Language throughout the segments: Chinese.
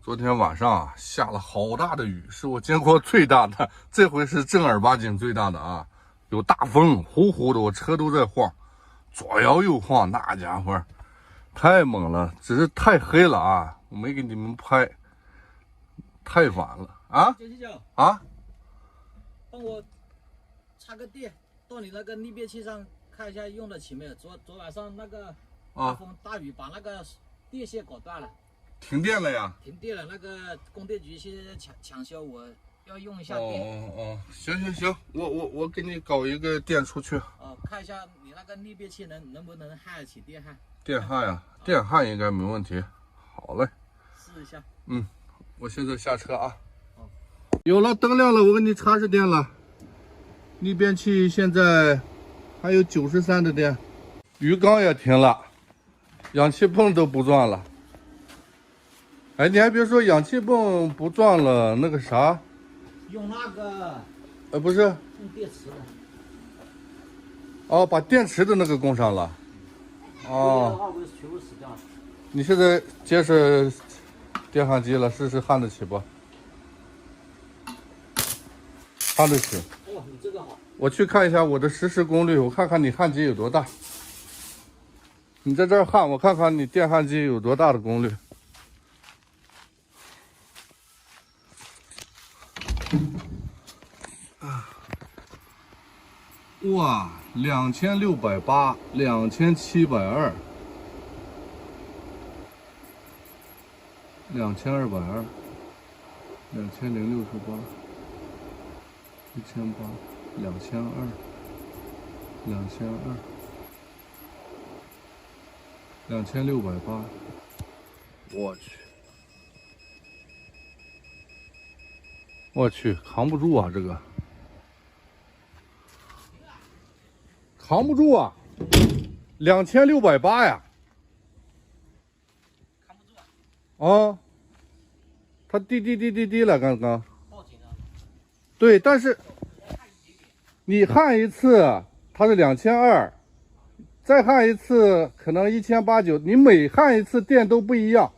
昨天晚上啊，下了好大的雨，是我见过最大的，这回是正儿八经最大的啊！有大风，呼呼的，我车都在晃，左摇右晃，那家伙太猛了，只是太黑了啊，我没给你们拍，太晚了啊979啊！帮我插个电到你那个逆变器上看一下用得起没有？昨晚上那个大风大雨把那个电线搞断了。停电了呀？停电了，那个供电局现在抢修，我要用一下电。行，我给你搞一个电出去。看一下你那个逆变器能不能焊得起电焊？电焊呀，电焊应该没问题。好嘞，试一下。我现在下车啊。有了，灯亮了，我给你插上电了。逆变器现在还有93的电，鱼缸也停了，氧气泵都不转了。哎，你还别说，氧气泵不转了，那个啥，用那个不是，用电池的。哦，把电池的那个供上了。的话不是全部死掉了。你现在接上电焊机了，试试焊得起不？焊得起。哦，你这个好。我去看一下我的实时功率，我看看你焊机有多大。你在这儿焊，我看看你电焊机有多大的功率。哇，2680，2720，2068，200668，2000，2200，2200，2608，我去，扛不住啊，这个扛不住啊，2608呀，扛不住啊。它滴了，刚刚。报警了。对，但是你焊一次它是2200，再焊一次可能1890，你每焊一次电都不一样。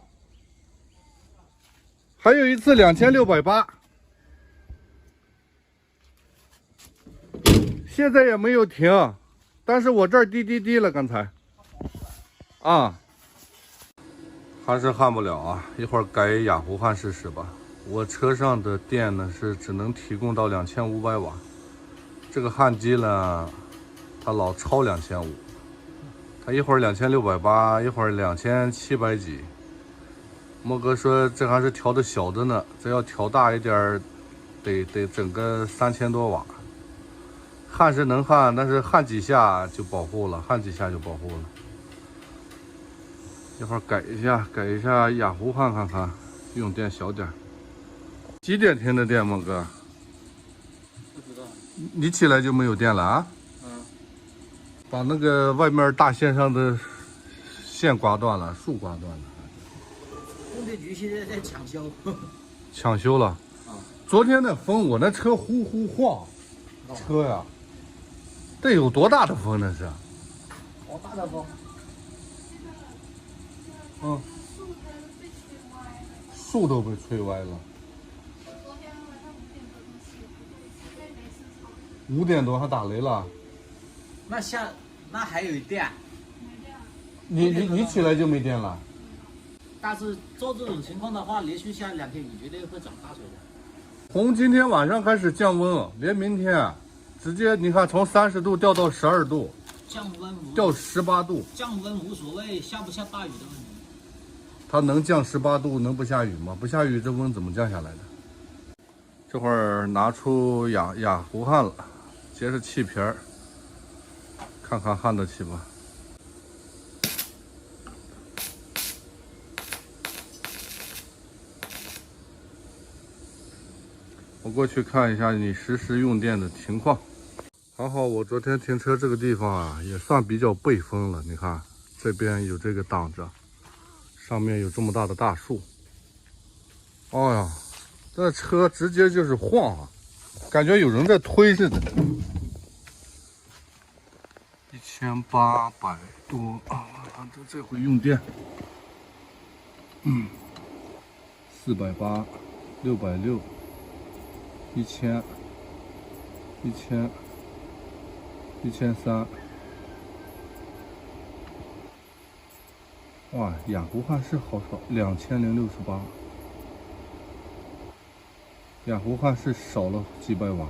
还有一次2680，现在也没有停，但是我这儿滴了，刚才。还是焊不了啊，一会儿改雅虎焊试试吧。我车上的电呢是只能提供到2500瓦，这个焊机呢，它老超2500，它一会儿2680，一会儿2700几。莫哥说这还是调的小的呢，这要调大一点，得整个3000多瓦。焊是能焊，但是焊几下就保护了，一会儿改一下雅虎焊看看，用电小点。几点停的电，莫哥？不知道。你起来就没有电了啊？把那个外面大线上的线刮断了，树刮断了。供电局现在在抢修。抢修了。昨天那风，我那车呼呼晃，车呀，这有多大的风那是？好大的风。树都被吹歪了。5点多还打雷了。那还有电。你起来就没电了。但是照这种情况的话，连续下2天雨绝对会涨大水的。从今天晚上开始降温，连明天直接你看从30度掉到12度，降温掉18度。降温无所谓，下不下大雨的问题。它能降18度，能不下雨吗？不下雨，这温怎么降下来的？这会儿拿出雅虎焊了，接着气瓶儿，看看焊得起吧。我过去看一下你实时用电的情况。还好我昨天停车这个地方啊，也算比较背风了。你看这边有这个挡着，上面有这么大的大树。哎呀，这车直接就是晃啊，感觉有人在推似的。1800多啊！这回用电， 480、660、1000、1000、1300。哇，雅湖汉室好少，2068。雅湖汉室少了几百瓦，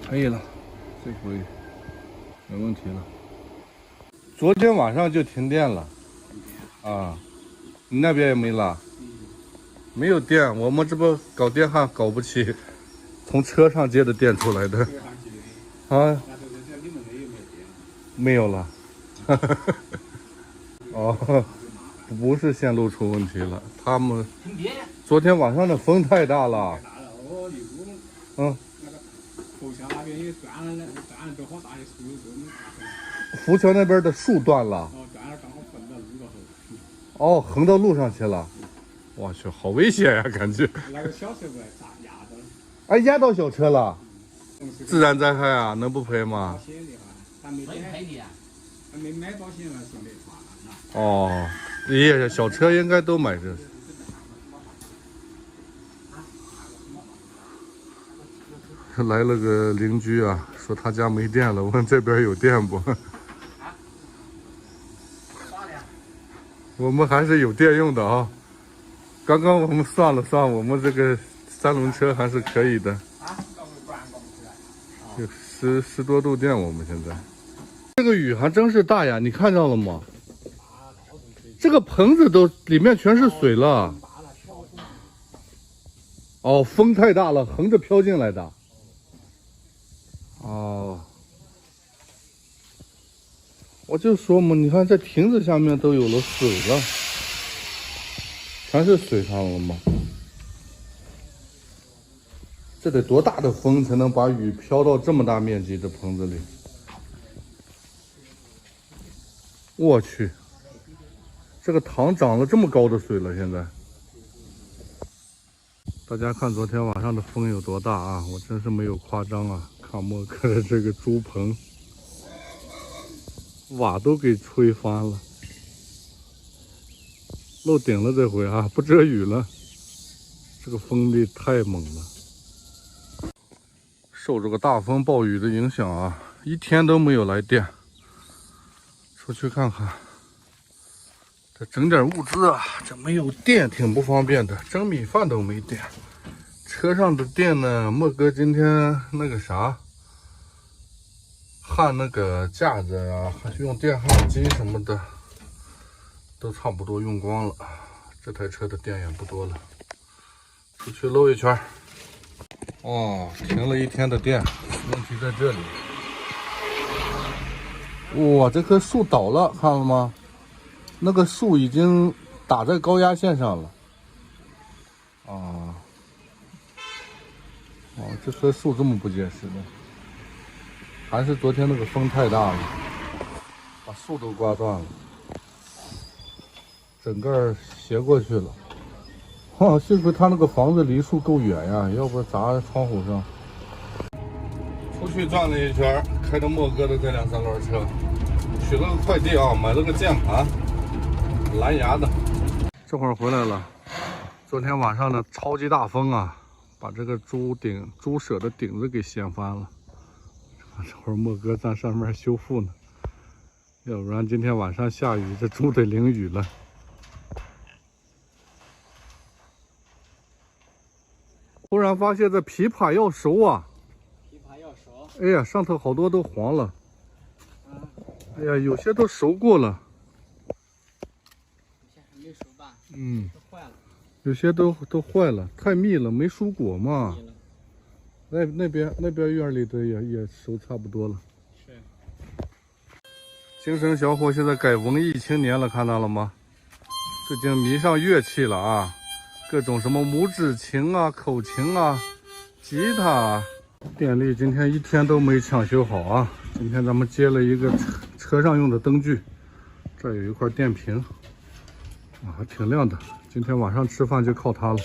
可以了，这回没问题了。昨天晚上就停电了，啊，你那边也没拉，没有电，我们这不搞电焊搞不起，从车上接的电出来的，啊，没有了，哦，不是线路出问题了，他们昨天晚上的风太大了，嗯。浮桥那边也断了都好大的树，浮桥那边的树断了。哦，断了刚好横到路上头。哦，横到路上去了。我去，好危险呀，感觉。那个小车过来砸压到了。哎，压到小车了。自然灾害啊，能不赔吗？保险的话，还没赔你啊？还没买保险了，是没花了。哦，也小车应该都买这。来了个邻居啊，说他家没电了，问这边有电不？我们还是有电用的啊。刚刚我们算了算，我们这个3轮车还是可以的。有10多度电，我们现在。这个雨还真是大呀，你看到了吗？这个棚子都里面全是水了。哦，风太大了，横着飘进来的。哦，我就说嘛，你看这亭子下面都有了水了，全是水上了吗？这得多大的风才能把雨飘到这么大面积的棚子里？我去，这个塘涨了这么高的水了，现在。大家看昨天晚上的风有多大啊！我真是没有夸张啊！看莫哥的这个猪棚，瓦都给吹翻了，漏顶了这回啊，不遮雨了。这个风力太猛了，受这个大风暴雨的影响啊，一天都没有来电。出去看看，这整点物资啊，这没有电挺不方便的，蒸米饭都没电。车上的电呢，莫哥今天那个啥，焊那个架子啊，用电焊机什么的，都差不多用光了。这台车的电也不多了，出去搂一圈。哦，停了一天的电，问题在这里。哇，这棵树倒了，看了吗？那个树已经打在高压线上了。啊，哦，这棵树这么不结实的，还是昨天那个风太大了，把树都刮断了，整个斜过去了。哇，幸亏他那个房子离树够远呀，要不砸窗户上。出去转了一圈，开着莫哥的这辆3轮车，取了个快递啊，买了个键盘，蓝牙的。这会儿回来了，昨天晚上的超级大风啊，把这个猪舍的顶子给掀翻了。这会儿莫哥在上面修复呢，要不然今天晚上下雨，这猪得淋雨了。忽然发现这枇杷要熟啊！枇杷要熟。哎呀，上头好多都黄了。哎呀，有些都熟过了。有些还没熟吧？嗯。都坏了。有些都坏了，太密了，没蔬果嘛。那边院里的也熟差不多了。是。精神小伙现在改文艺青年了，看到了吗？最近迷上乐器了啊！各种什么拇指琴啊、口琴啊、吉他啊。电力今天一天都没抢修好啊！今天咱们接了一个车上用的灯具，这儿有一块电瓶，啊，还挺亮的。今天晚上吃饭就靠它了。